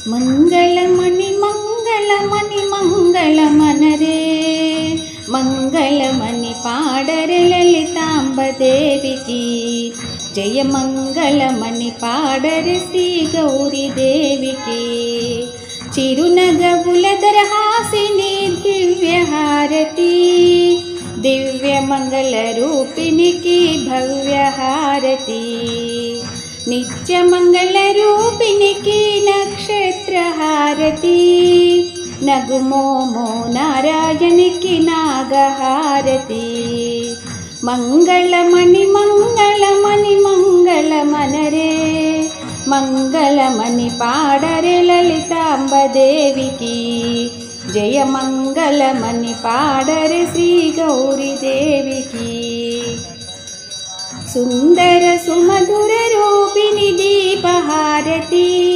మంగళమణి మంగళమణి మంగళమనరే మంగళమణి పాడరే లలితాంబదేవికి జయ మంగళమణి పాడరే శ్రీ గౌరీదేవికి చిరునగవులధరహాసిని దివ్యహారతి దివ్యమంగళరూపిణికి భవ్యహారతి నిత్యమంగళరూపిణికి నక్షత్రహారతి నగుమోమో నారాయణికి నాగహారతి మంగళమణి మంగళమణి మంగళమనరే మంగళమణి పాడరే లలితాంబదేవికి జయ మంగళమణి పాడరే శ్రీ గౌరీదేవికి సుందర సుమధుర రూపిణి దీపహారతి